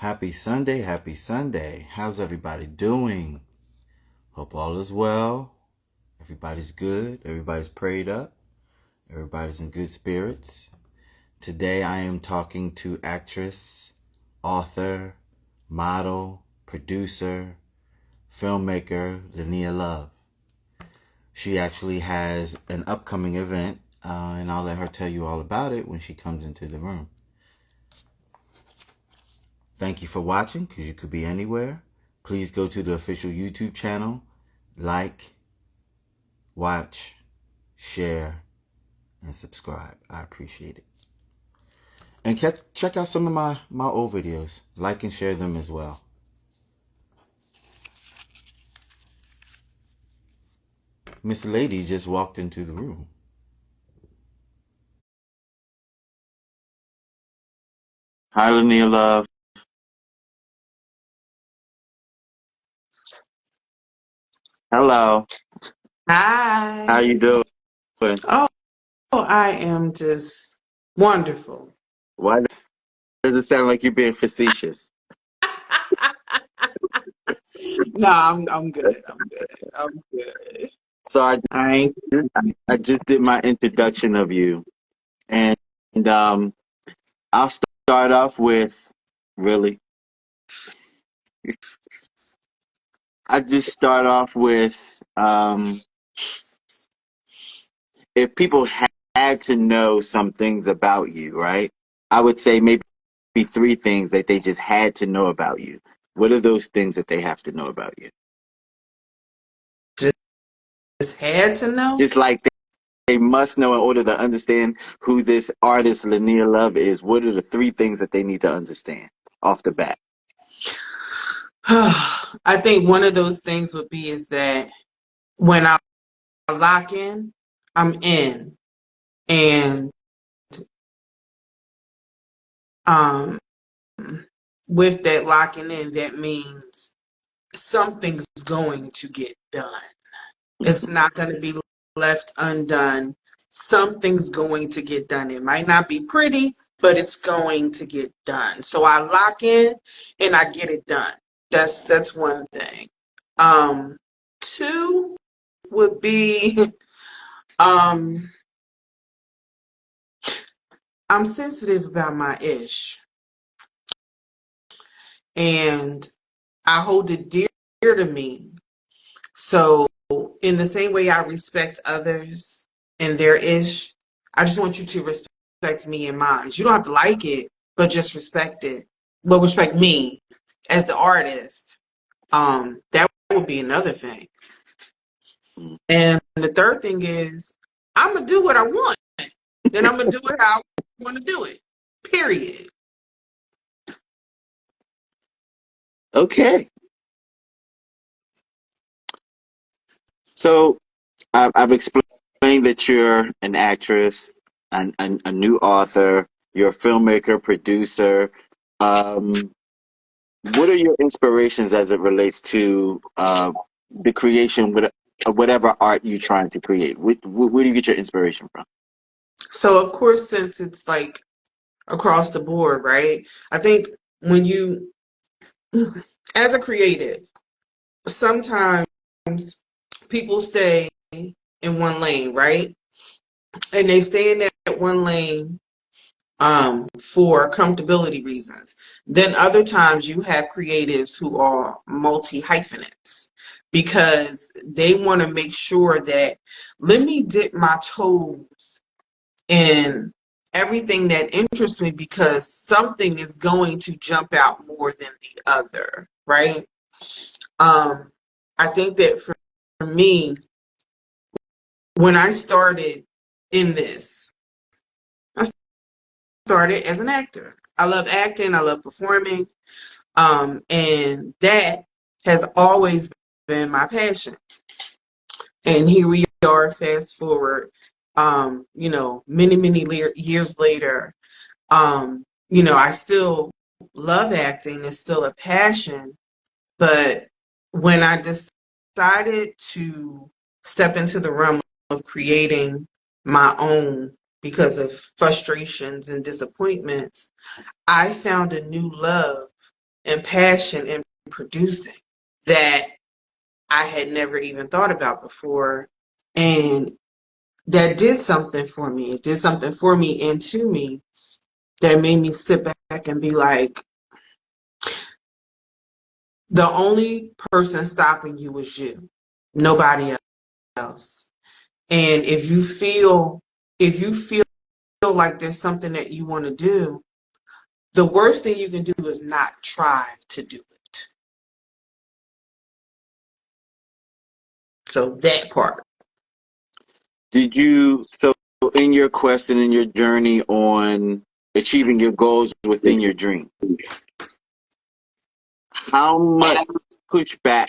Happy Sunday, happy Sunday. How's everybody doing? Hope all is well. Everybody's good. Everybody's prayed up. Everybody's in good spirits. Today I am talking to actress, author, model, producer, filmmaker, Lania Love. She actually has an upcoming event, and I'll let her tell you all about it when she comes into the room. Thank you for watching, because you could be anywhere. Please go to the official YouTube channel, like, watch, share, and subscribe. I appreciate it. And check out some of my old videos. Like and share them as well. Miss Lady just walked into the room. Hi, Lania Love. Hello. How Hi. you doing? Oh, I am just wonderful. Why does it sound like you're being facetious? No, I'm good. I'm good. I'm good. So I I ain't. I just did my introduction of you, and I'll start off with really. I just start off with if people had to know some things about you, right? I would say maybe three things that they just had to know about you. What are those things that they have to know about you? Just had to know. Just like they must know in order to understand who this artist Lania Love is. What are the three things that they need to understand off the bat? I think one of those things would be is that when I lock in, I'm in, and um, with that locking in, that means something's going to get done. It's not going to be left undone. Something's going to get done. It might not be pretty, but it's going to get done. So I lock in and I get it done. That's one thing. Two would be um I'm sensitive about my ish, and I hold it dear to me. So in the same way I respect others and their ish, I just want you to respect me and mine. You don't have to like it, but just respect it. But respect me as the artist. That would be another thing. And the third thing is I'm gonna do what I want, and I'm gonna do it how I want to do it. Period. Okay. So I've explained that you're an actress, a new author, you're a filmmaker, producer. Um, what are your inspirations as it relates to the creation of whatever art you're trying to create? Where do you get your inspiration from? So of course, since it's like across the board, right? I think when you, as a creative, sometimes people stay in one lane, right? And they stay in that one lane for comfortability reasons. Then other times you have creatives who are multi hyphenates because they want to make sure that let me dip my toes in everything that interests me because something is going to jump out more than the other, right? Um, I think that for me, when I started in this, I started as an actor. I love acting, I love performing, and that has always been my passion. And here we are, fast forward, many years later. I still love acting; it's still a passion. But when I decided to step into the realm of creating my own because of frustrations and disappointments, I found a new love and passion in producing that I had never even thought about before. And that did something for me. It did something for me and to me that made me sit back and be like, the only person stopping you is you, nobody else. And if you feel like there's something that you want to do, the worst thing you can do is not try to do it. So that part. Did you, so in your quest and in your journey on achieving your goals within your dream, how much pushback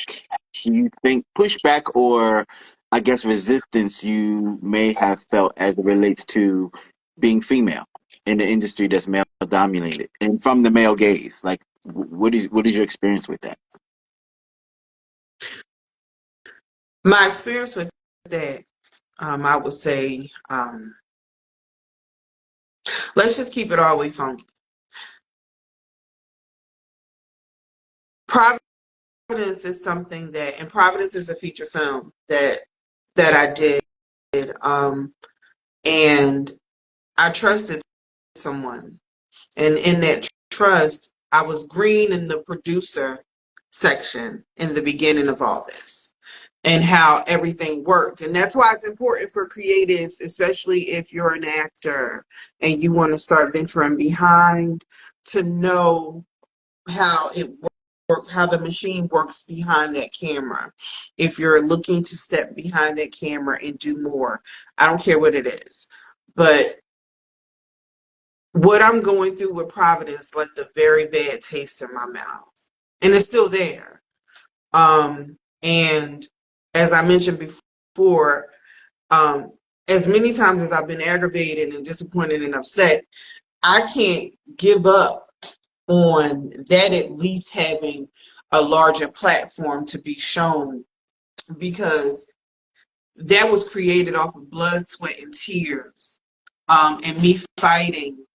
do you think, pushback or I guess resistance you may have felt as it relates to being female in the industry that's male dominated and from the male gaze? Like, what is your experience with that? My experience with that, I would say, let's just keep it all the way funky. Providence is something that, and Providence is a feature film that I did, and I trusted someone, and in that trust, I was green in the producer section in the beginning of all this, and how everything worked. And that's why it's important for creatives, especially if you're an actor and you want to start venturing behind, to know how it works, how the machine works behind that camera. If you're looking to step behind that camera and do more, I don't care what it is. But what I'm going through with Providence left a very bad taste in my mouth. And it's still there. And as I mentioned before, um, as many times as I've been aggravated and disappointed and upset, I can't give up on that at least having a larger platform to be shown, because that was created off of blood, sweat, and tears, and me fighting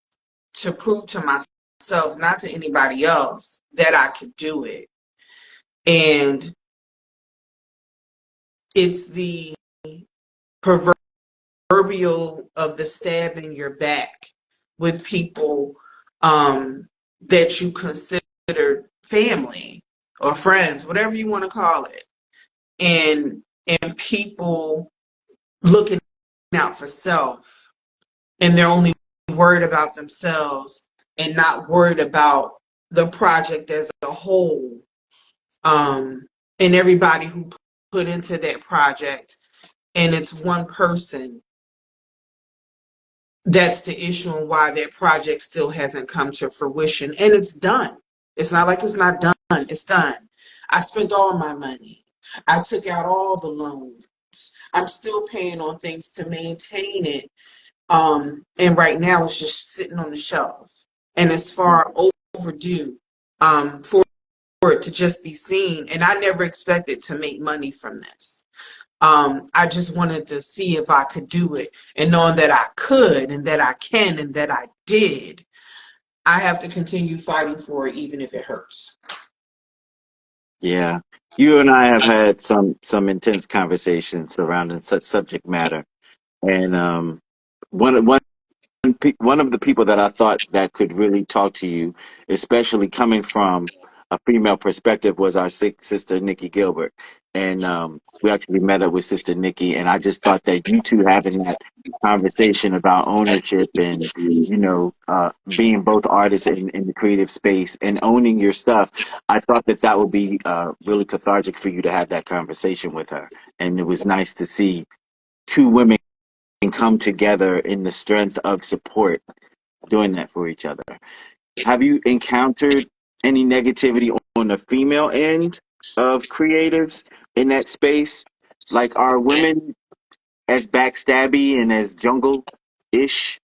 to prove to myself, not to anybody else, that I could do it. And it's the proverbial of the stab in your back with people, that you consider family or friends, whatever you want to call it, and people looking out for self, and they're only worried about themselves and not worried about the project as a whole, and everybody who put into that project, and it's one person. That's the issue, and why that project still hasn't come to fruition. And it's done. It's not like it's not done. It's done. I spent all my money. I took out all the loans. I'm still paying on things to maintain it. And right now it's just sitting on the shelf. And it's far overdue, for it to just be seen. And I never expected to make money from this. I just wanted to see if I could do it. And knowing that I could, and that I can, and that I did, I have to continue fighting for it, even if it hurts. Yeah. You and I have had some intense conversations surrounding such subject matter. And one one of the people that I thought that could really talk to you, especially coming from a female perspective, was our sister Nikki Gilbert, and we actually met up with Sister Nikki, and I just thought that you two having that conversation about ownership and being both artists in the creative space and owning your stuff, I thought that that would be really cathartic for you to have that conversation with her, and it was nice to see two women come together in the strength of support doing that for each other. Have you encountered any negativity on the female end of creatives in that space? Like, are women as backstabby and as jungle-ish?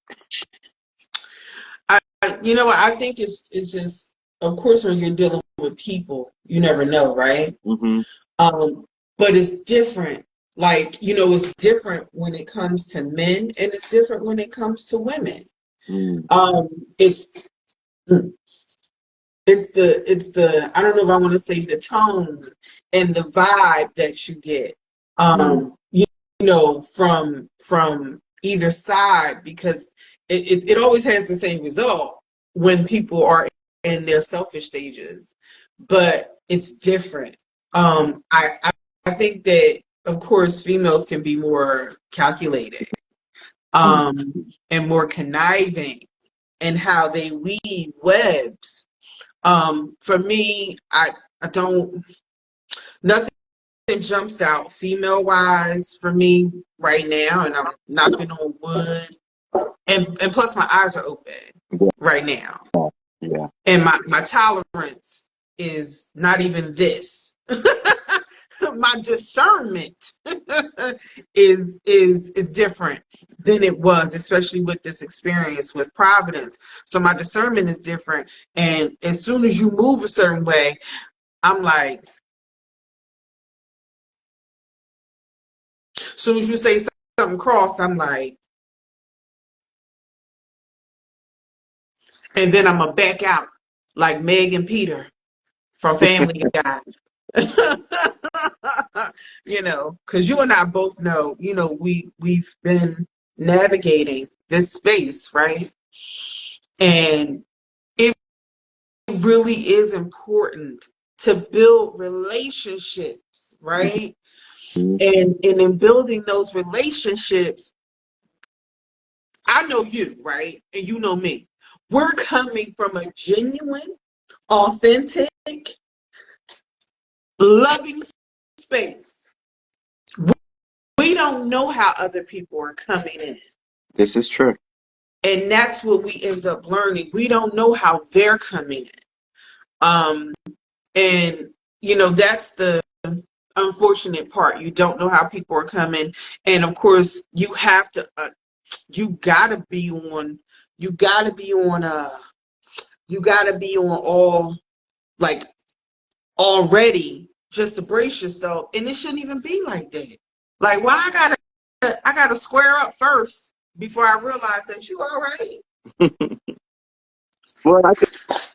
You know what? I think it's just, of course, when you're dealing with people, you never know, right? Mm-hmm. Um, but it's different. Like, it's different when it comes to men, and it's different when it comes to women. Mm. It's it's the I don't know if I want to say the tone and the vibe that you get, Mm. you know, from either side, because it always has the same result when people are in their selfish stages, but it's different. I think that of course females can be more calculated, Mm. and more conniving in how they weave webs. For me, I don't, nothing jumps out female wise for me right now, and I'm knocking on wood, and plus my eyes are open Yeah. right now, Yeah. and my tolerance is not even this. My discernment is different than it was, especially with this experience with Providence. So my discernment is different, and as soon as you move a certain way, I'm like, as soon as you say something cross, I'm like, and then I'm gonna back out like Meg and Peter from Family Guy. You know, because you and I both know, you know, we've been navigating this space, right? And it really is important to build relationships, right? And in building those relationships, I know you, right? And you know me. We're coming from a genuine, authentic, loving space. We don't know how other people are coming in. This is true. And that's what we end up learning. We don't know how they're coming in. And, you know, that's the unfortunate part. You don't know how people are coming. And of course, you have to, you gotta be on, you gotta be on, you gotta be on all, like, already just to brace yourself. And it shouldn't even be like that. Like, why I gotta square up first before I realize that you all right. Well, I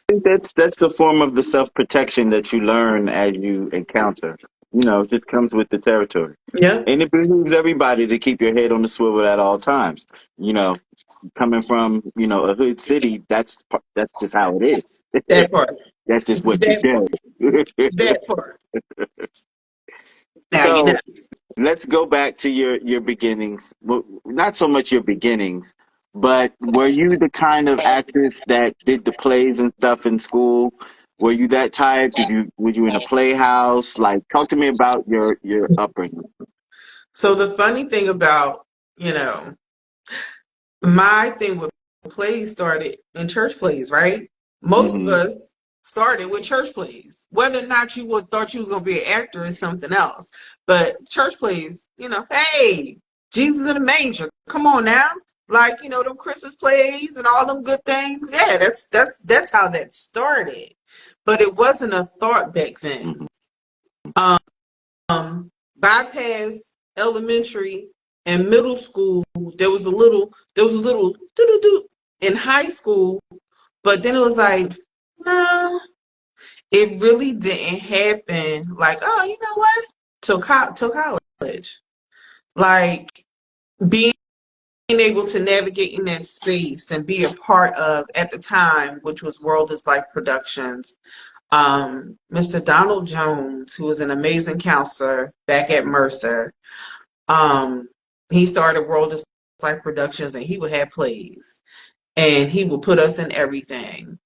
think that's the form of the self protection that you learn as you encounter. You know, it just comes with the territory, Yeah, and it behooves everybody to keep your head on the swivel at all times. You know, coming from a hood city, that's just how it is. that part. That's just what you That do. that part. Now you know. So let's go back to your beginnings. Well, not so much your beginnings, but were you the kind of actress that did the plays and stuff in school? Were you that type? Were you in a playhouse? Like, talk to me about your upbringing. So the funny thing about, you know, my thing with plays started in church plays, right? Most of Hmm. us started with church plays. Whether or not you would thought you was gonna be an actor is something else. But church plays, you know, hey, Jesus in the manger. Come on now. Like, you know, them Christmas plays and all them good things. Yeah, that's how that started. But it wasn't a thought back then. Hmm. Bypass elementary and middle school, there was a little doo-doo-doo in high school, but then it was like, no, it really didn't happen. Like, oh, you know what? Till college. Like, being able to navigate in that space and be a part of, at the time, which was World is Life Productions, Mr. Donald Jones, who was an amazing counselor back at Mercer. Um, he started World of Life Productions, and he would have plays, and he would put us in everything.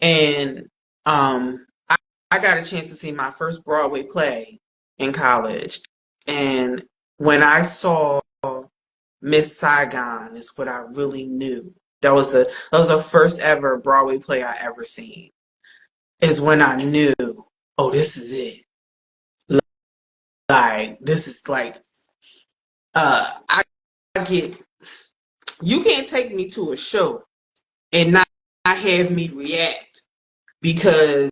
And I, I got a chance to see my first Broadway play in college, and when I saw Miss Saigon, is what I really knew. That was the first ever Broadway play I ever seen. Is when I knew, oh, this is it. Like, this is like, I get, you can't take me to a show and not have me react, because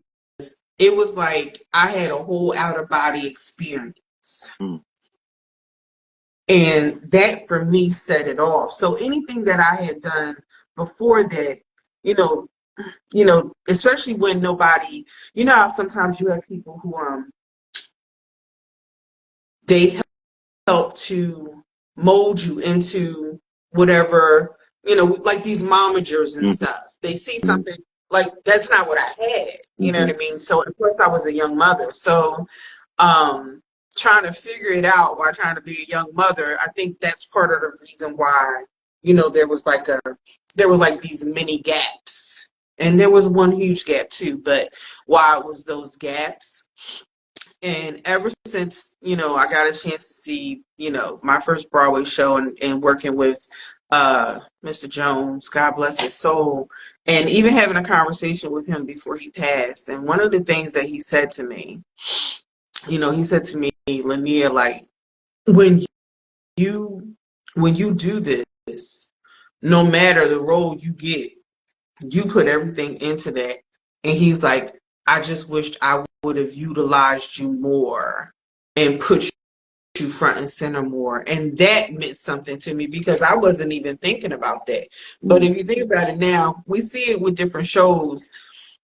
it was like I had a whole out of body experience. Mm. And that for me set it off. So anything that I had done before that, you know, especially when nobody, how sometimes you have people who they help to mold you into whatever, like these momagers and Mm-hmm. stuff. They see something like that's not what I had, you know Mm-hmm. what I mean? So, of course, I was a young mother. So, um, trying to figure it out while trying to be a young mother, I think that's part of the reason why, there were like these mini gaps. And there was one huge gap too, but why it was those gaps. And ever since, I got a chance to see, my first Broadway show and working with Mr. Jones, God bless his soul, and even having a conversation with him before he passed. And one of the things that he said to me, he said to me, Lanier, like when you when you do this, no matter the role you get, you put everything into that. And he's like, I just wished I would have utilized you more and put you front and center more. And that meant something to me because I wasn't even thinking about that. But if you think about it now, we see it with different shows.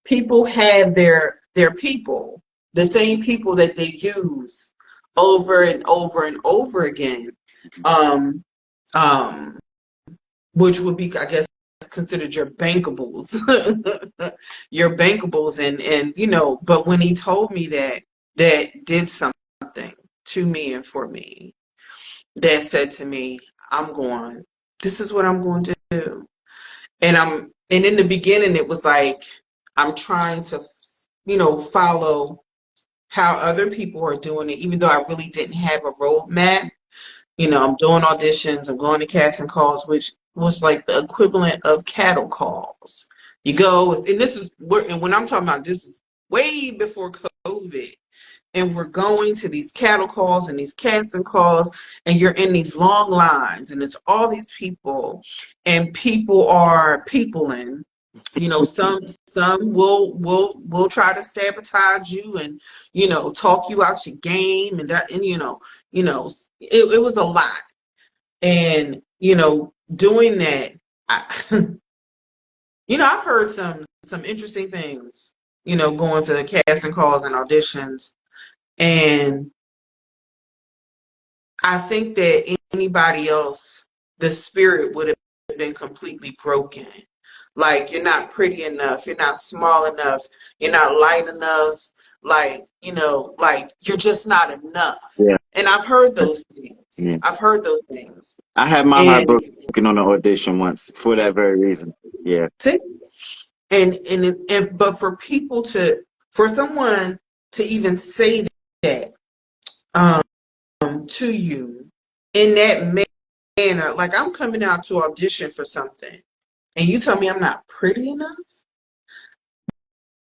People have their people, the same people that they use over and over and over again. Um, um, which would be, I guess, considered your bankables, your bankables, and But when he told me that did something to me and for me, that said to me, I'm going. This is what I'm going to do, and in the beginning, it was like I'm trying to, follow how other people are doing it, even though I really didn't have a roadmap. I'm doing auditions, I'm going to casting calls, which was like the equivalent of cattle calls. You go, and and when I'm talking about this is way before COVID, and we're going to these cattle calls and these casting calls, and you're in these long lines, and it's all these people, and people are peopling. Some will try to sabotage you and talk you out your game and that, and it was a lot. And doing that, I, I've heard some interesting things, going to the casting calls and auditions, and I think that anybody else, the spirit would have been completely broken. Like, you're not pretty enough, you're not small enough, you're not light enough, like you're just not enough. Yeah. And I've heard those things. Yeah. I've heard those things. I had my heart And broken on an audition once for that very reason. Yeah. but for someone to even say that um to you in that manner, like I'm coming out to audition for something and you tell me I'm not pretty enough,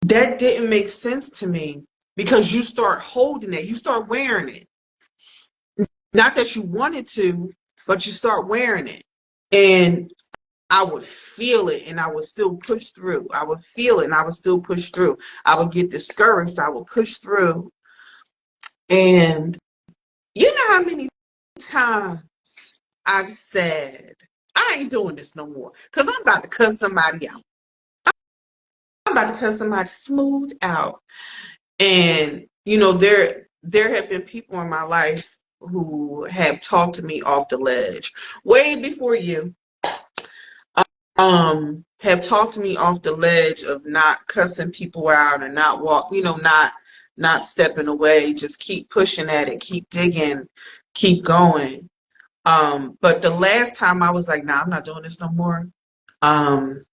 that didn't make sense to me because you start holding it, you start wearing it. Not that you wanted to, but you start wearing it. And I would feel it and I would still push through. I would feel it and I would still push through. I would get discouraged. I would push through. And you know how many times I've said, I ain't doing this no more because I'm about to cut somebody out. I'm about to cut somebody smooth out. And, there have been people in my life who have talked to me off the ledge way before you. Have talked to me off the ledge of not cussing people out and not not stepping away, just keep pushing at it, keep digging, keep going. But the last time I was like, nah, I'm not doing this no more. Um,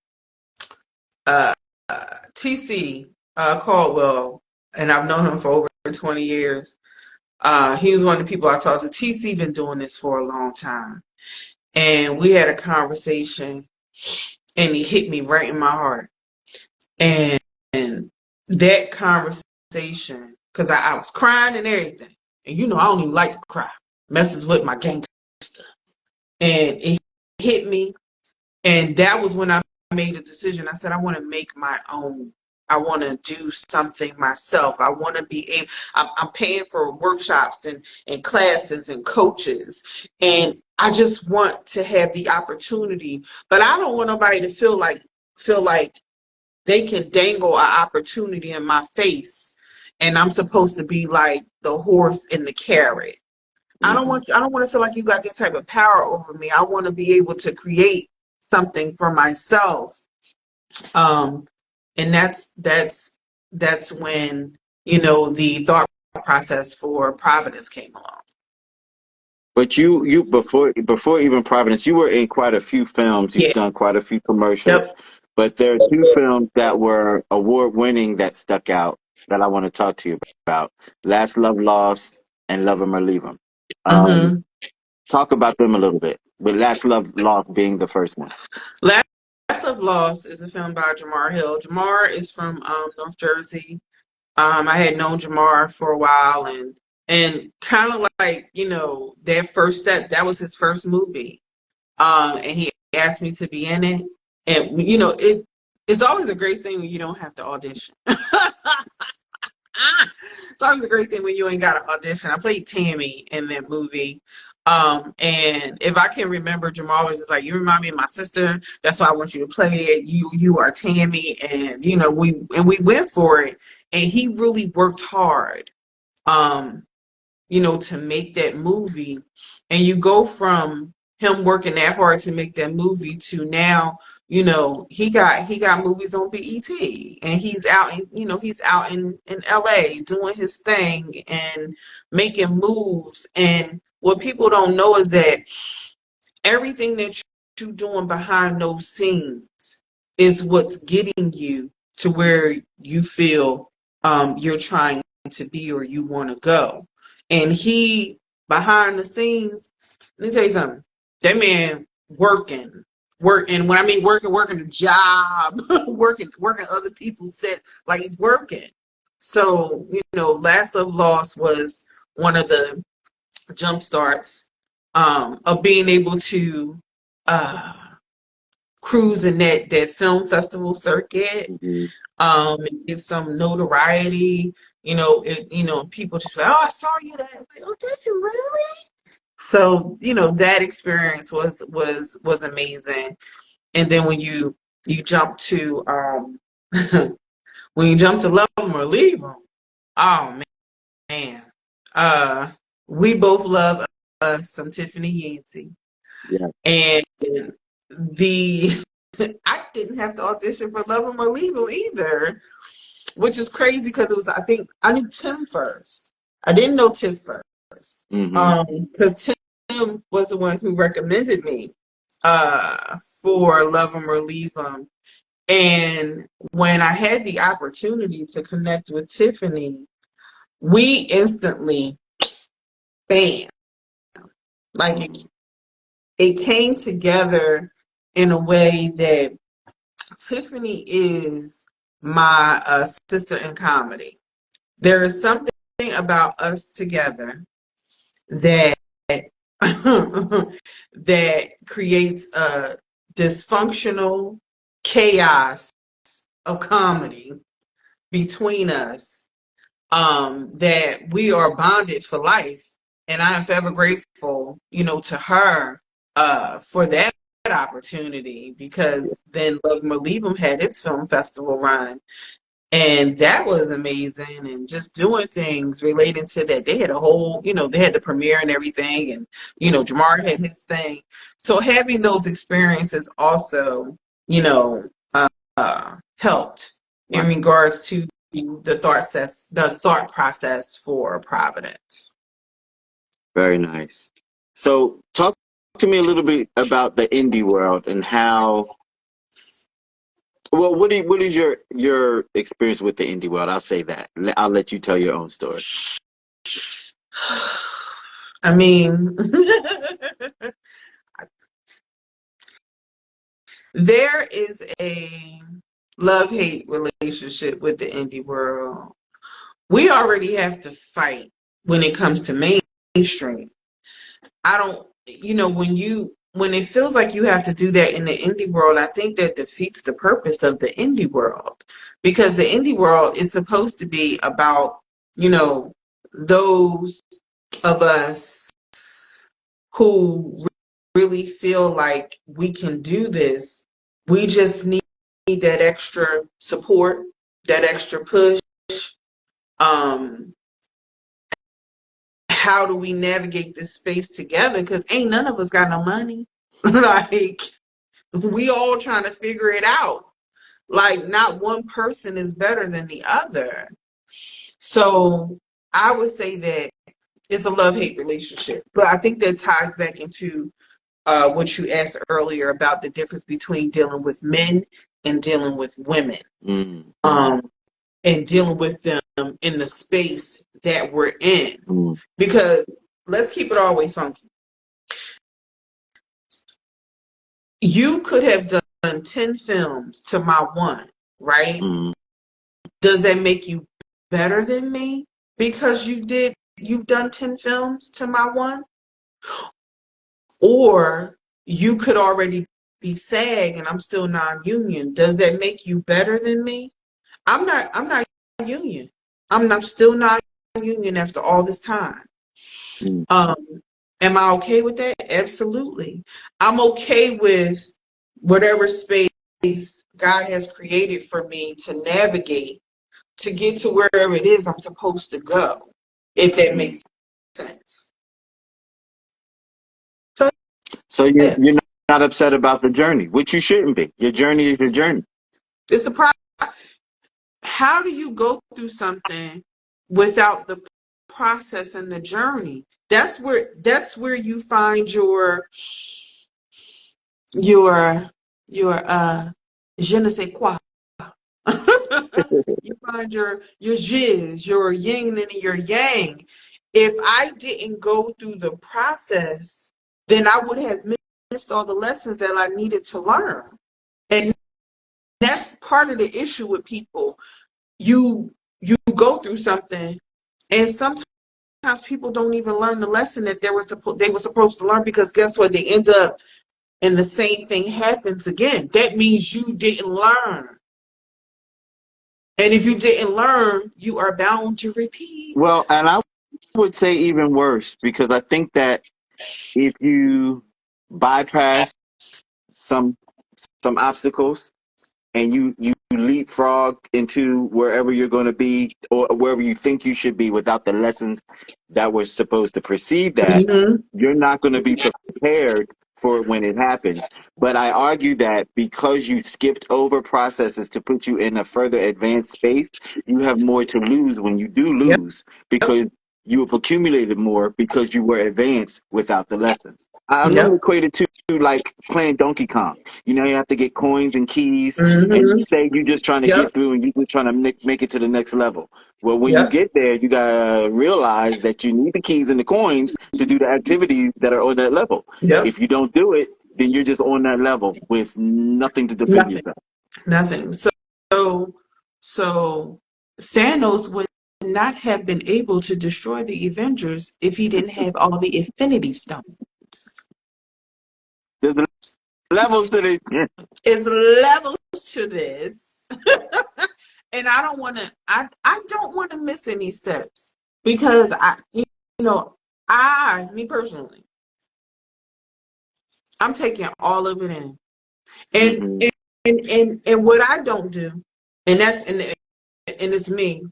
uh, TC Caldwell, and I've known him for over 20 years. He was one of the people I talked to. TC been doing this for a long time. And we had a conversation and he hit me right in my heart. And, and that conversation, because I was crying and everything. And I don't even like to cry. Messes with my gangster. And it hit me. And that was when I made a decision. I said, I want to make my own. I want to do something myself. I want to be able, I'm paying for workshops and classes and coaches. And I just want to have the opportunity. But I don't want nobody to feel like they can dangle an opportunity in my face, and I'm supposed to be like the horse and the carrot. Hmm. I don't want to feel like you got that type of power over me. I want to be able to create something for myself. Um, and that's when, the thought process for Providence came along. But you before even Providence, you were in quite a few films. You've Yeah. done quite a few commercials, Yep. but there are two films that were award winning that stuck out that I want to talk to you about: Last Love Lost and Love 'Em or Leave 'Em. Um, Mm-hmm. talk about them a little bit. But Last Love Lost being the first one. Last of Lost is a film by Jamar Hill. Jamar is from North Jersey. I had known Jamar for a while, and kind of like, that first step, that was his first movie. And he asked me to be in it. And it's always a great thing when you don't have to audition. It's always a great thing when you ain't got to audition. I played Tammy in that movie. And if I can remember, Jamal was just like, "You remind me of my sister. That's why I want you to play it. You are Tammy." And we went for it. And he really worked hard, um, to make that movie. And you go from him working that hard to make that movie to now, he got movies on BET, and he's out in LA doing his thing and making moves. And what people don't know is that everything that you're doing behind those scenes is what's getting you to where you feel you're trying to be or you want to go. And he, behind the scenes, let me tell you something. That man working. When I mean working a job, working other people's set, like he's working. So, Last of Lost was one of the jump starts of being able to uh, cruise in that film festival circuit, Hmm. and get some notoriety. People just like, "Oh, I saw you that." Like, "Oh, did you really?" So, that experience was amazing. And then when you jump to when you jump to Love 'Em or Leave 'Em, oh man, uh, we both love some Tiffany Yancey. Yeah. And the I didn't have to audition for Love 'Em or Leave 'Em either, which is crazy because it was, I think I knew Tim first. I didn't know Tiff first. Hmm. Because Tim was the one who recommended me for Love 'Em or Leave 'Em. And when I had the opportunity to connect with Tiffany, we instantly, bam, like it came together in a way that Tiffany is my sister in comedy. There is something about us together that that creates a dysfunctional chaos of comedy between us, that we are bonded for life. And I am forever grateful, to her for that opportunity, because then Love 'Em or Leave 'Em had its film festival run. And that was amazing. And just doing things related to that. They had a whole, they had the premiere and everything. And, Jamar had his thing. So having those experiences also, you know, helped in Right. regards to the thought process for Providence. Very nice. So talk to me a little bit about the indie world and how. Well, what is your experience with the indie world? I'll say that. I'll let you tell your own story. I mean, there is a love-hate relationship with the indie world. We already have to fight when it comes to mainstream. I don't, when it feels like you have to do that in the indie world, I think that defeats the purpose of the indie world, because the indie world is supposed to be about, you know, those of us who really feel like we can do this. We just that extra support, that extra push. Um, how do we navigate this space together? Because ain't none of us got no money. Like, we all trying to figure it out. Like, not one person is better than the other. So I would say that it's a love-hate relationship. But I think that ties back into what you asked earlier about the difference between dealing with men and dealing with women. Mm. And dealing with them in the space that we're in. Mm. Because let's keep it all the way funky. You could have done 10 films to my one, right? Mm. Does that make you better than me because you've done 10 films to my one? Or you could already be SAG and I'm still non-union. Does that make you better than me? I'm not union. I'm still not union after all this time. Mm. Am I okay with that? Absolutely. I'm okay with whatever space God has created for me to navigate to get to wherever it is I'm supposed to go, if that makes sense. So So yeah, you're not upset about the journey, which you shouldn't be. Your journey is your journey. it's the problem. How do you go through something without the process and the journey? That's where you find your je ne sais quoi. You find your jizz, your yin and your yang. If I didn't go through the process, then I would have missed all the lessons that I needed to learn. And that's part of the issue with people. You go through something, and sometimes people don't even learn the lesson that they were supposed to learn, because guess what? They end up and the same thing happens again. That means you didn't learn. And if you didn't learn, you are bound to repeat. Well, and I would say even worse, because I think that if you bypass some some obstacles and you leapfrog into wherever you're going to be or wherever you think you should be without the lessons that were supposed to precede that, Mm-hmm. you're not going to be prepared for when it happens. But I argue that because you skipped over processes to put you in a further advanced space, you have more to lose when you do Yep. lose, because you have accumulated more because you were advanced without the lesson. I know Yep. equated to like playing Donkey Kong. You know, you have to get coins and keys, and Mm-hmm. you say you're just trying to Yep. get through and you're just trying to make it to the next level. Well, when you Yep. get there, you gotta realize that you need the keys and the coins to do the activities that are on that level. Yep. If you don't do it, then you're just on that level with nothing to defend Nothing. yourself. Nothing. So so Thanos would not have been able to destroy the Avengers if he didn't have all the Infinity Stones. There's levels to this. Yeah. It's levels to this. And I don't want to miss any steps, because me personally, I'm taking all of it in. And Mm-hmm. and what I don't do, and it's me,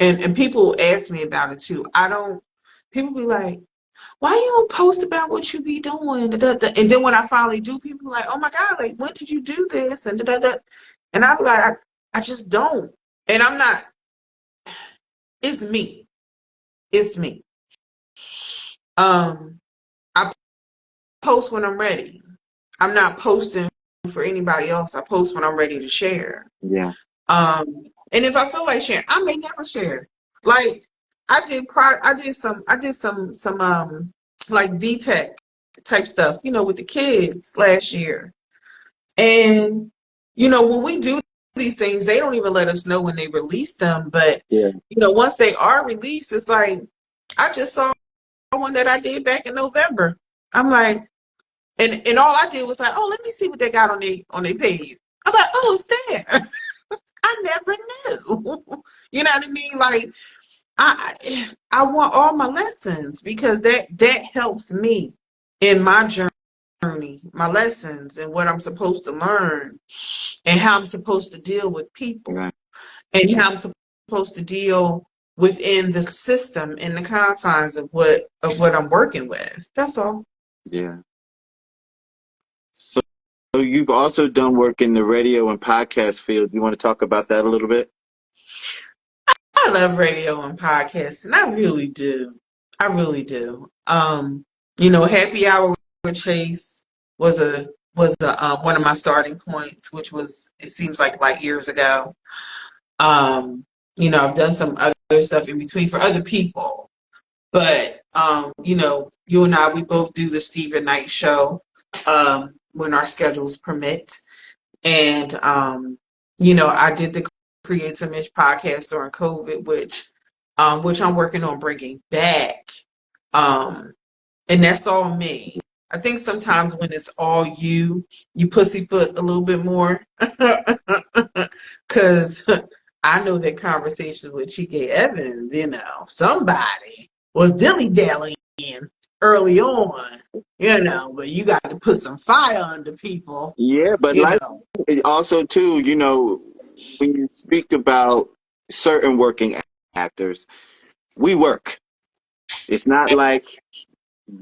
and people ask me about it too. I don't People be like, why you don't post about what you be doing? Da, da, da. And then when I finally do, people be like, oh my God, like when did you do this? And da, da, da. And I be like, I just don't. And I'm not, it's me. It's me. I post when I'm ready. I'm not posting for anybody else. I post when I'm ready to share. Yeah. And if I feel like sharing, I may never share. Like I did some like VTech type stuff, with the kids last year. And when we do these things, they don't even let us know when they release them. But Yeah. once they are released, it's like I just saw one that I did back in November. I'm like, and all I did was like, oh, let me see what they got on their page. I'm like, oh, it's there. I never knew. You know what I mean? Like I want all my lessons, because that helps me in my journey. journey, my lessons, and what I'm supposed to learn, and how I'm supposed to deal with people, Right. and how I'm supposed to deal within the system and the confines of what I'm working with. That's all. Yeah. So you've also done work in the radio and podcast field. You want to talk about that a little bit? I love radio and podcasting. I really do. I really do. Happy hour with Chase was a one of my starting points, which was, it seems like years ago. I've done some other stuff in between for other people, but you and I, we both do the Stephen Knight show when our schedules permit. And I did the Create Some Ish podcast during COVID, which I'm working on bringing back. Um, and that's all me. I think sometimes when it's all you pussyfoot a little bit more, because I know that conversations with Chike Evans, somebody was dilly dallying early on, but you got to put some fire under people, Yeah, but you life know. also too, when you speak about certain working actors, we work. It's not like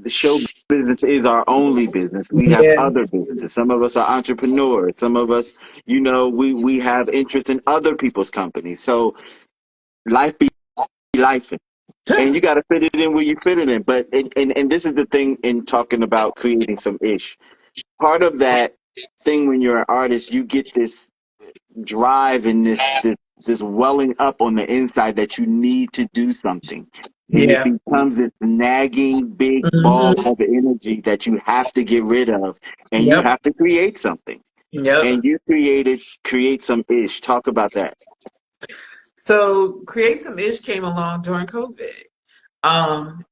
the show business is our only business. We have Yeah. other businesses. Some of us are entrepreneurs. Some of us, we have interest in other people's companies. So life be life. And you got to fit it in where you fit it in. But and this is the thing in talking about creating some ish. Part of that thing when you're an artist, you get this drive and this welling up on the inside that you need to do something. And it Yeah. becomes this nagging big ball Hmm. of energy that you have to get rid of, and you Yep. have to create something. Yep. And you create some ish. Talk about that. So Create Some Ish came along during COVID.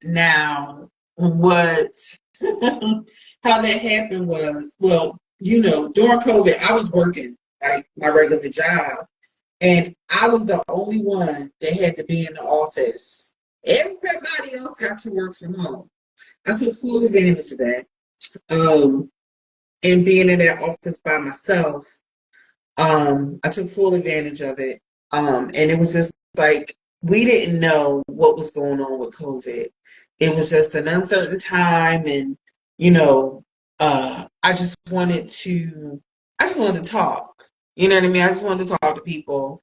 Now what how that happened was, well, during COVID, I was working like my regular job, and I was the only one that had to be in the office. Everybody else got to work from home. I took full advantage of that. And being in that office by myself, I took full advantage of it. And it was just like we didn't know what was going on with COVID. It was just an uncertain time, and you know, I just wanted to talk. You know what I mean? I just wanted to talk to people,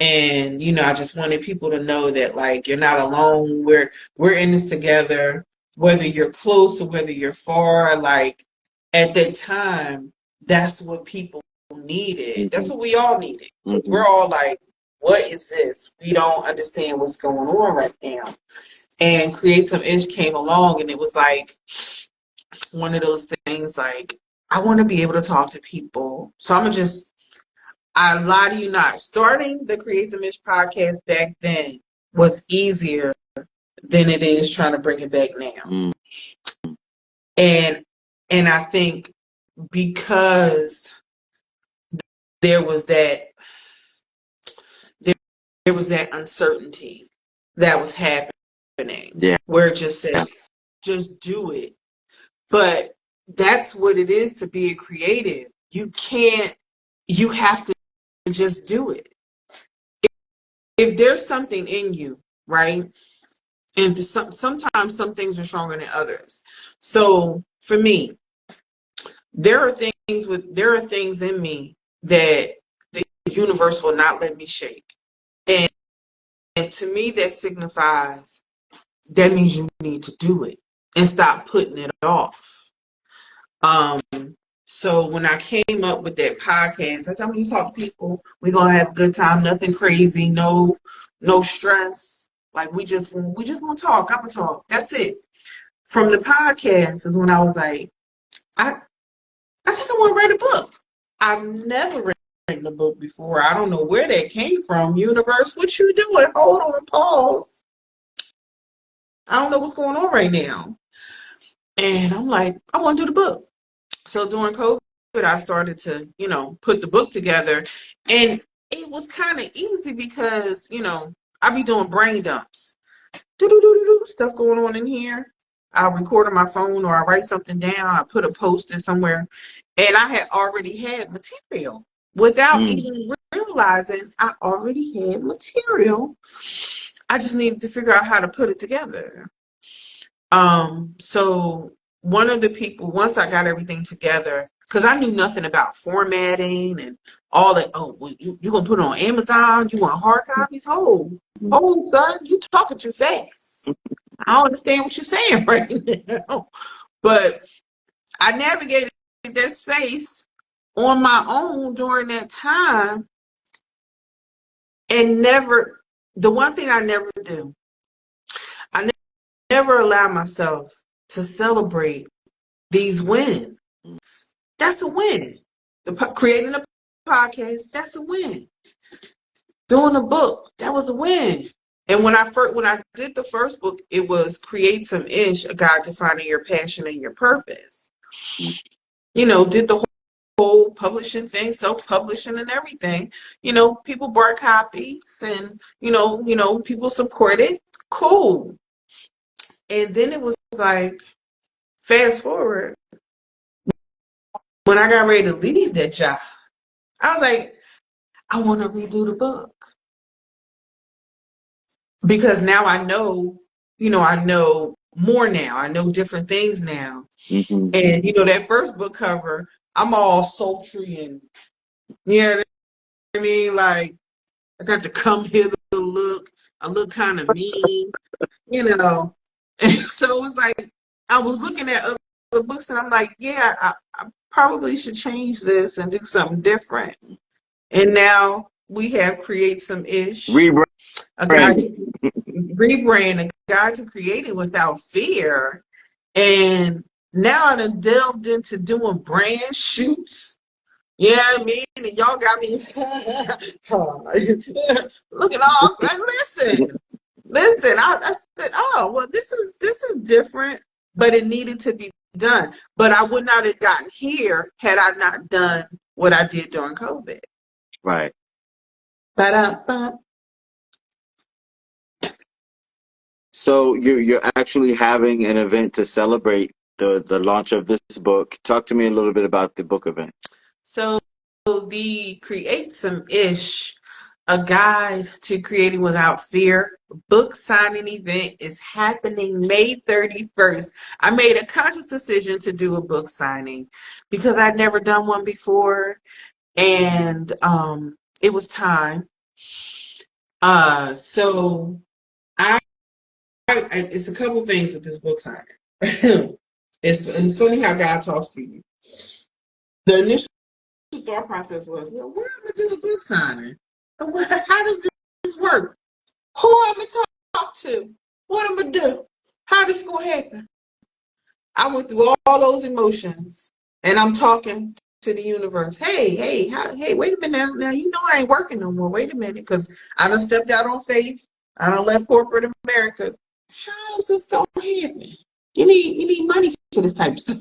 and I just wanted people to know that like you're not alone. We're in this together, whether you're close or whether you're far. Like at that time, that's what people needed. That's Hmm. what we all needed. Hmm. We're all like, what is this? We don't understand what's going on right now. And Create Some Ish came along, and it was like one of those things like, I want to be able to talk to people. So I lie to you not. Starting the Create Some Ish podcast back then was easier than it is trying to bring it back now. Mm. And I think because there was that there, there was that uncertainty that was happening, Yeah. where it just said, just do it. But that's what it is to be a creative. You have to just do it. If there's something in you, right? And sometimes some things are stronger than others. So for me, there are things in me that the universe will not let me shake. And to me that signifies that means you need to do it and stop putting it off. Um, so when I came up with that podcast, I told me, you talk to people, we're gonna have a good time, nothing crazy, no stress. Like we just want to talk. I'm gonna talk. That's it. From the podcast is when I was like, I I think I want to write a book. I've never written a book before. I don't know where that came from. Universe, what you doing? Hold on, pause. I don't know what's going on right now. And I'm like, I want to do the book. So during COVID, I started to, put the book together. And it was kind of easy because, I be doing brain dumps. Do-do-do-do-do, stuff going on in here. I record on my phone or I write something down, I put a post-it somewhere, and I had already had material. Without even realizing I already had material. I just needed to figure out how to put it together. So one of the people, once I got everything together, because I knew nothing about formatting and all that. Oh, well, you gonna put it on Amazon? You want hard copies? Oh, son, you talking too fast. I don't understand what you're saying right now. But I navigated that space on my own during that time, and the one thing I never do, I never allow myself to celebrate these wins. That's a win. Creating a podcast, that's a win. Doing a book, that was a win. And when I did the first book, it was Create Some Ish, a guide to finding your passion and your purpose. Did the whole publishing thing, self-publishing and everything. People bought copies and people supported. Cool. And then it was like, fast forward, when I got ready to leave that job, I was like, I want to redo the book because now I know more now. I know different things now. Mm-hmm. And, that first book cover, I'm all sultry and, you know what I mean? Like, I got the come hither look. I look kind of mean, And so it's like, I was looking at other books and I'm like, yeah, I probably should change this and do something different. And now we have Create Some Ish, a guide to rebrand, a guide to creating without fear. And now I done delved into doing brand shoots. You know what I mean? And y'all got me looking all. And listen. I said, oh well, this is different, but it needed to be done. But I would not have gotten here had I not done what I did during COVID. Right. Ba-da-ba. So you're actually having an event to celebrate the launch of this book. Talk to me a little bit about the book event. So the Create Some Ish, a guide to creating without fear book signing event is happening May 31st. I made a conscious decision to do a book signing because I'd never done one before, and it was time. So it's a couple things with this book signing. It's funny how God talks to you. The initial thought process was, well, where am I gonna do a book signing? How does this work? Who am I talk to? What am I gonna do? How this gonna happen? I went through all those emotions, and I'm talking to the universe. Hey, wait a minute now. Now you know I ain't working no more. Wait a minute, because I done stepped out on faith. I done left corporate America. How is this gonna happen? You need money for this type of stuff.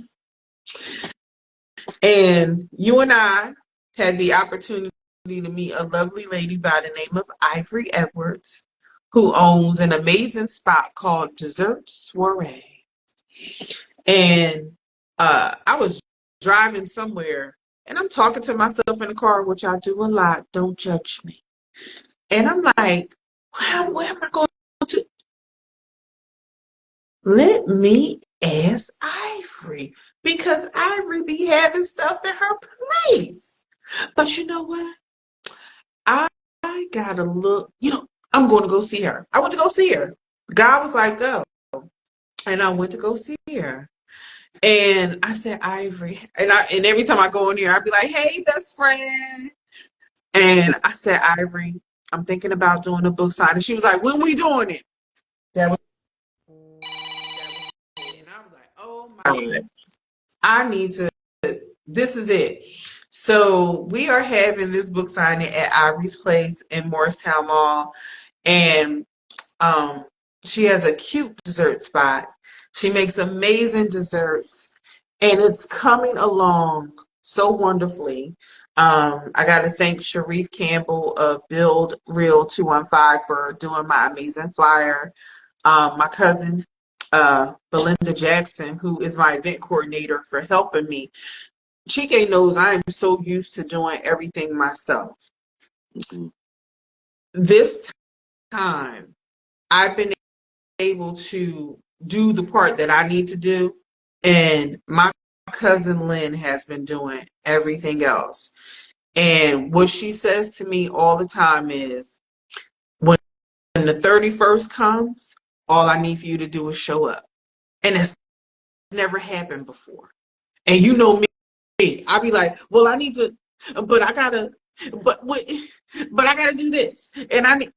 And you and I had the opportunity to meet a lovely lady by the name of Ivory Edwards, who owns an amazing spot called Dessert Soiree. And I was driving somewhere and I'm talking to myself in the car, which I do a lot. Don't judge me. And I'm like, where am I going to? Let me ask Ivory, because Ivory be having stuff in her place. But you know what? I gotta look, I'm going to go see her. I went to go see her. God was like, go. And I went to go see her. And I said, Ivory. And every time I go in here, I'd be like, hey, best friend. And I said, Ivory, I'm thinking about doing a book signing. And she was like, when we doing it? That was it. And I was like, oh my God. I need to, this is it. So we are having this book signing at Ivory's Place in Morristown Mall. And she has a cute dessert spot. She makes amazing desserts, and it's coming along so wonderfully. I got to thank Sharif Campbell of Build Real 215 for doing my amazing flyer. My cousin Belinda Jackson, who is my event coordinator, for helping me. Chike knows I am so used to doing everything myself. Mm-hmm. This time, I've been able to do the part that I need to do, and my cousin Lynn has been doing everything else. And what she says to me all the time is, when the 31st comes, all I need for you to do is show up. And it's never happened before. And you know me, I'll be like, well, I need to, but I gotta, but wait, but I gotta do this. And I need,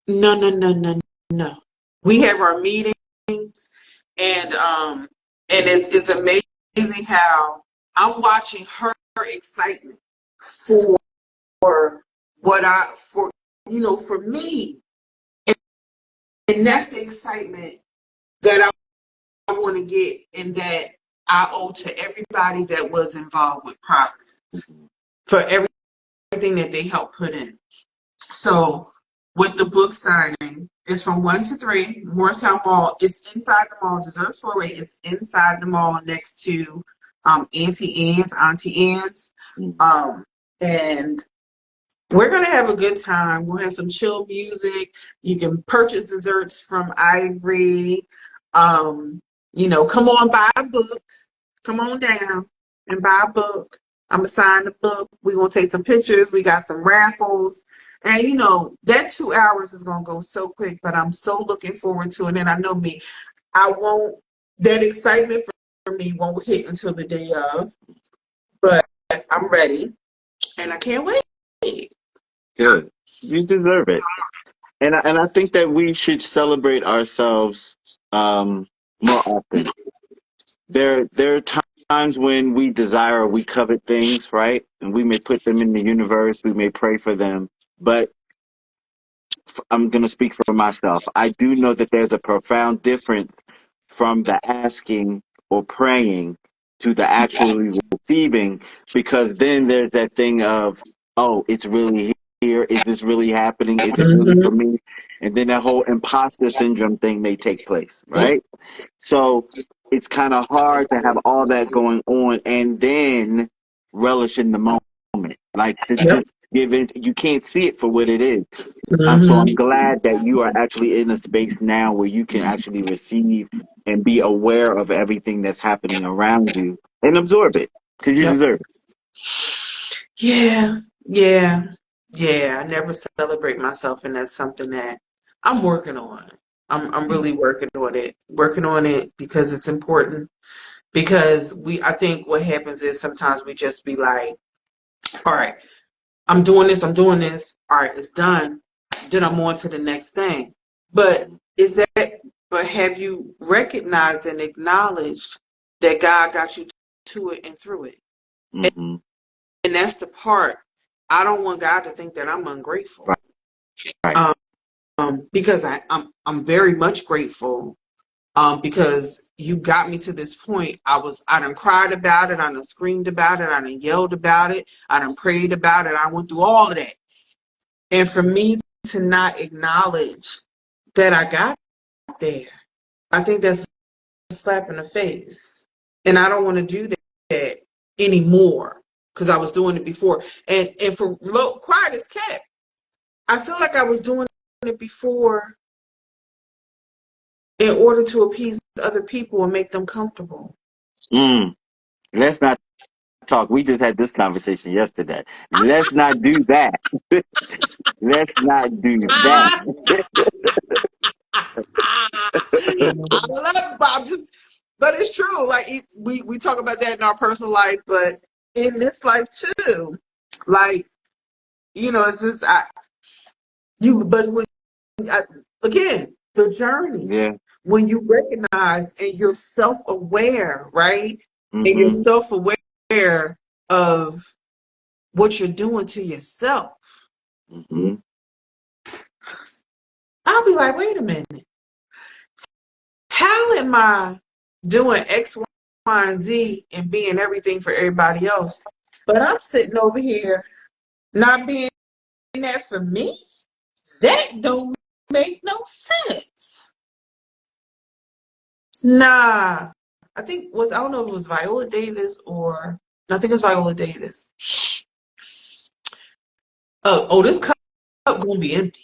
no, no, no, no, no. We have our meetings, and it's amazing how I'm watching her excitement for for for me, and that's the excitement that I want to get, and that I owe to everybody that was involved with Providence for everything that they helped put in. So with the book signing, it's from 1 to 3, Morristown Mall. It's inside the mall, Dessert Soiree. It's inside the mall next to Auntie Anne's. And we're going to have a good time. We'll have some chill music. You can purchase desserts from Ivory. Come on, buy a book. Come on down and buy a book. I'm going to sign the book. We're going to take some pictures. We got some raffles. And, that 2 hours is going to go so quick, but I'm so looking forward to it. And I know me, that excitement for me won't hit until the day of, but I'm ready and I can't wait. Good. You deserve it. And I think that we should celebrate ourselves more often. There are times when we desire or we covet things, right? And we may put them in the universe, we may pray for them, but I'm going to speak for myself. I do know that there's a profound difference from the asking or praying to the actually receiving, because then there's that thing of, oh, it's really here. Is this really happening? Is it really for Mm-hmm. me? And then that whole imposter syndrome thing may take place, Yep. right? So it's kind of hard to have all that going on and then relish in the moment, like to Yep. just give in. You can't see it for what it is. So I'm Mm-hmm. glad that you are actually in a space now where you can actually receive and be aware of everything that's happening around you and absorb it, because you Yep. deserve it. Yeah. Yeah. Yeah. I never celebrate myself, and that's something that I'm working on. I'm really working on it. Working on it because it's important. Because I think what happens is sometimes we just be like, all right, I'm doing this, I'm doing this. All right, it's done. Then I'm on to the next thing. But is that, but have you recognized and acknowledged that God got you to it and through it? Mm-hmm. And that's the part. I don't want God to think that I'm ungrateful. Right. Right. Um, because I'm very much grateful. Because you got me to this point. I done cried about it, I done screamed about it, I done yelled about it, I done prayed about it, I went through all of that. And for me to not acknowledge that I got there, I think that's a slap in the face. And I don't want to do that anymore, because I was doing it before. And for quiet as kept, I feel like I was doing it before in order to appease other people and make them comfortable. Mm. Let's not talk. We just had this conversation yesterday. Let's not do that. Let's not do that. I love it, Bob. But it's true. Like we talk about that in our personal life, but in this life too. Like it's just But again, the journey, Yeah. when you recognize and you're self-aware, right? And you're Mm-hmm. self-aware of what you're doing to yourself. Mm-hmm. I'll be like, wait a minute. How am I doing X, Y, and Z and being everything for everybody else? But I'm sitting over here not being that for me? That don't make no sense. Nah, I don't know if it was Viola Davis or I think it's Viola Davis. Oh, this cup gonna be empty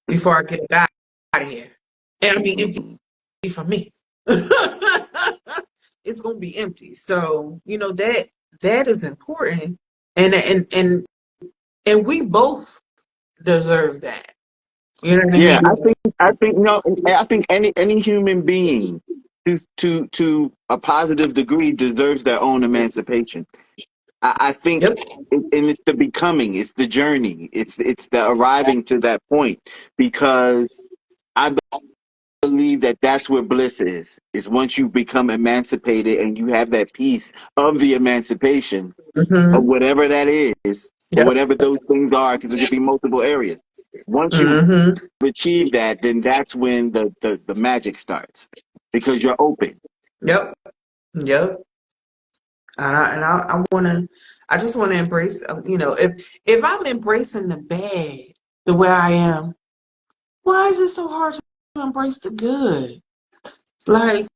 before I get out of here. And I mean empty Mm-hmm. for me. It's gonna be empty. So, that is important. And we both deserve that. You know what I Yeah, mean? I think no, I think any human being to a positive degree deserves their own emancipation. I think, Yep. and it's the becoming, it's the journey, it's the arriving to that point, because I believe that that's where bliss is once you become emancipated and you have that piece of the emancipation of Hmm. whatever that is, or Yep. whatever those things are, because there could be multiple areas. Once you Hmm. achieve that, then that's when the magic starts, because you're open. Yep. Yep. I just wanna embrace, if I'm embracing the bad the way I am, why is it so hard to embrace the good? Like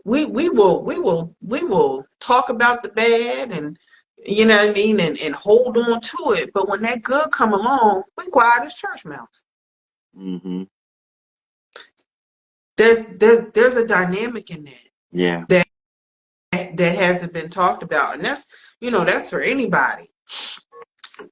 we will talk about the bad and you know what I mean and hold on to it. But when that good come along, we quiet as church mouse. Hmm. There's a dynamic in Yeah. that that hasn't been talked about. And that's for anybody.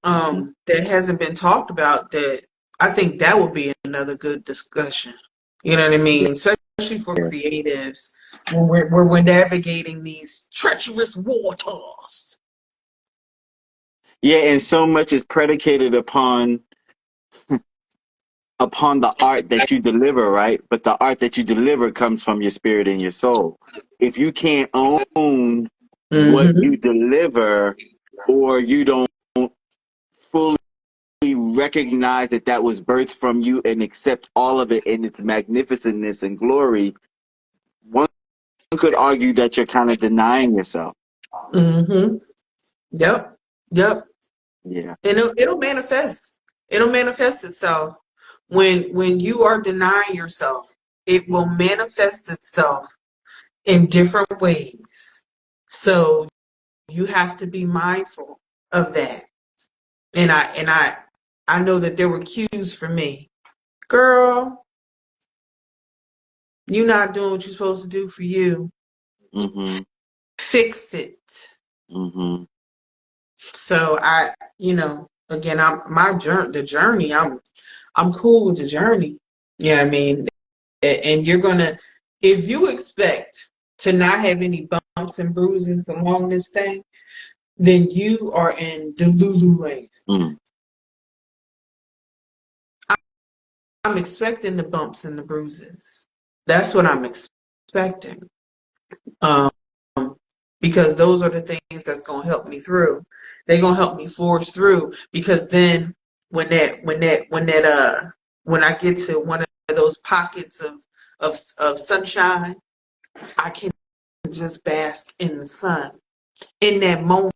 Hmm. That hasn't been talked about, that I think that would be another good discussion. You know what I Yeah. mean? Especially for creatives when we're navigating these treacherous waters. Yeah, and so much is predicated upon the art that you deliver, right? But the art that you deliver comes from your spirit and your soul. If you can't own what Hmm. you deliver, or you don't fully recognize that that was birthed from you and accept all of it in its magnificentness and glory, one could argue that you're kind of denying yourself. Hmm. Yep. Yep. Yeah. And it'll manifest. It'll manifest itself when you are denying yourself. It will manifest itself in different ways. So you have to be mindful of that. And I know that there were cues for me. Girl, you're not doing what you're supposed to do for you. Mm-hmm. Fix it. Mm-hmm. So again, the journey. I'm cool with the journey. Yeah, I mean, and you're gonna, if you expect to not have any bumps and bruises along this thing, then you are in Delulu land. Mm. I'm expecting the bumps and the bruises. That's what I'm expecting. Um, because those are the things that's gonna help me through. They're gonna help me force through. Because then when I get to one of those pockets of sunshine, I can just bask in the sun. In that moment,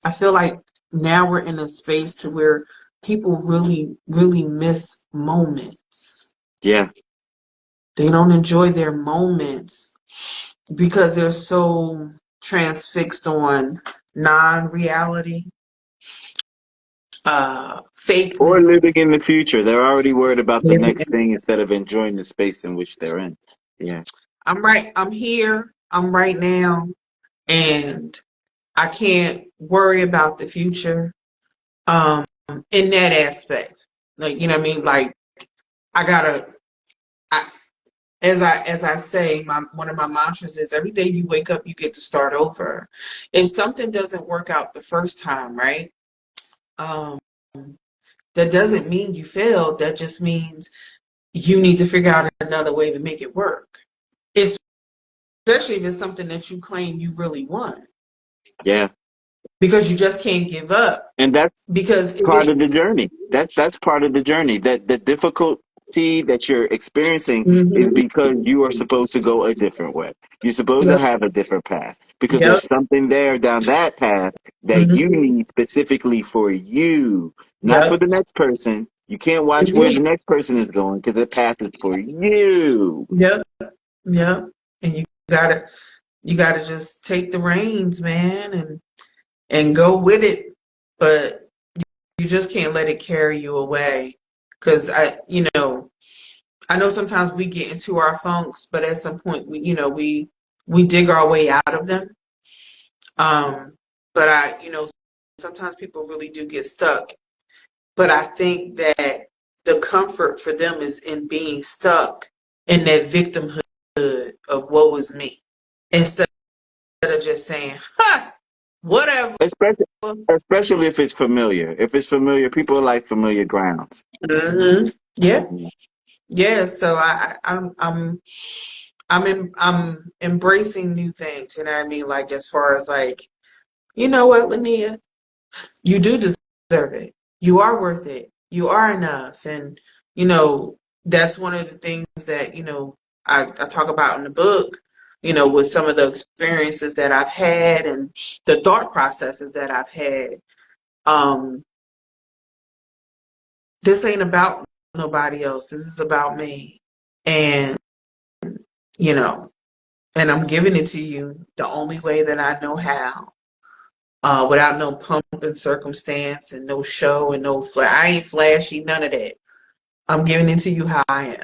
I feel like now we're in a space to where people really, really miss moments. Yeah. They don't enjoy their moments because they're so transfixed on non-reality, Or fakeness. living in the future. They're already worried about the next thing instead of enjoying the space in which they're in. Yeah. I'm here, I'm right now, and I can't worry about the future um in that aspect. Like, you know what I mean? Like I gotta I, as I say, my one of my mantras is every day you wake up, you get to start over. If something doesn't work out the first time, right? Um, that doesn't mean you failed. That just means you need to figure out another way to make it work. Especially if it's something that you claim you really want, Yeah. because you just can't give up. And that's Because if part of it's the journey. That's part of the journey. That the difficulty that you're experiencing is hmm because you are supposed to go a different way. You're supposed to yep, have a different path, because yep, there's something there down that path that you hmm need specifically for you, not for yep, the next person. You can't watch where the mhm, next person is going, because the path is for you. yep, yep. gotta you gotta just take the reins, man, and go with it. But you just can't let it carry you away. Cause I know sometimes we get into our funks, but at some point we dig our way out of them. But sometimes people really do get stuck. But I think that the comfort for them is in being stuck in that victimhood of woe is me. Instead of just saying, ha, whatever. Especially if it's familiar. If it's familiar, people like familiar grounds. Yeah. Yeah. So I'm embracing new things, you know what I mean? Like as far as like, you know what, Linnea? You do deserve it. You are worth it. You are enough. And, you know, that's one of the things that, I talk about in the book, with some of the experiences that I've had and the thought processes that I've had. Um, this ain't about nobody else. This is about me. And, you know, and I'm giving it to you the only way that I know how. Without no pump and circumstance and no show and no I ain't flashy, none of that. I'm giving it to you how I am.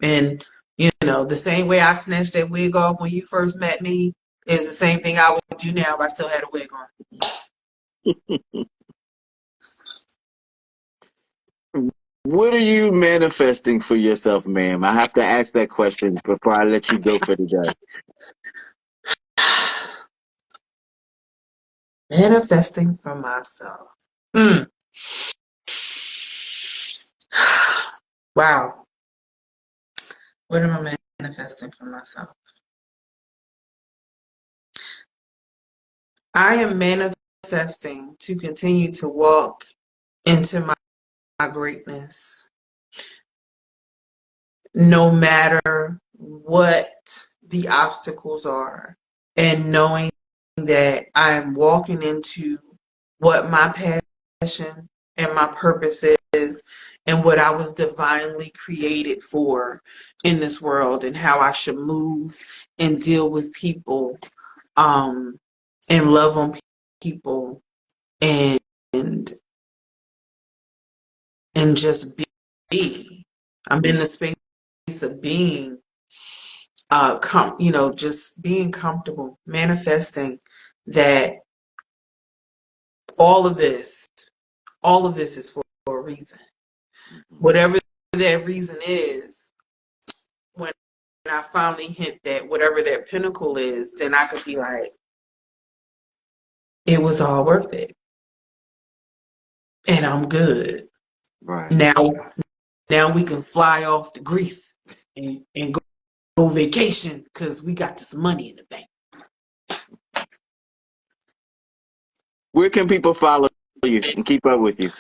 And, the same way I snatched that wig off when you first met me is the same thing I would do now if I still had a wig on. What are you manifesting for yourself, ma'am? I have to ask that question before I let you go for the day. Manifesting for myself. Mm. Wow. What am I manifesting for myself? I am manifesting to continue to walk into my greatness, no matter what the obstacles are, and knowing that I'm walking into what my passion and my purpose is and what I was divinely created for in this world and how I should move and deal with people, and love on people and and just be. I'm in the space of being just being comfortable, manifesting that all of this, all of this is for a reason. Whatever that reason is, when I finally hit that, whatever that pinnacle is, then I could be like, it was all worth it. And I'm good. Right. Now we can fly off to Greece and go vacation because we got this money in the bank. Where can people follow you and keep up with you?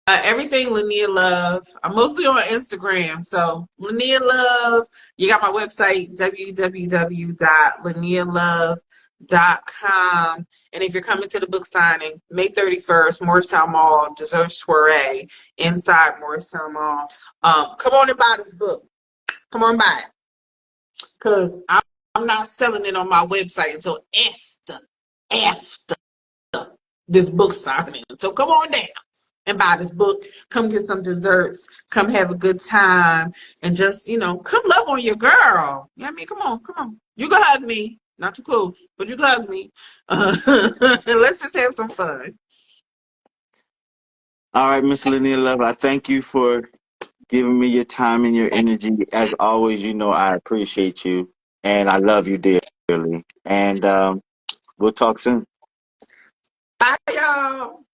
Everything Linnea Love. I'm mostly on Instagram. So Linnea Love, you got my website, www.linealove.com. And if you're coming to the book signing, May 31st, Morristown Mall, dessert soiree inside Morristown Mall. Come on and buy this book. Come on by it. Because I'm not selling it on my website until after this book signing. So come on down and buy this book. Come get some desserts. Come have a good time. And just, come love on your girl. You know what I mean? Come on. You can hug me. Not too close, but you can hug me. Let's just have some fun. All right, Miss Linnea Love, I thank you for giving me your time and your energy. As always, I appreciate you and I love you dearly. And we'll talk soon. Bye, y'all.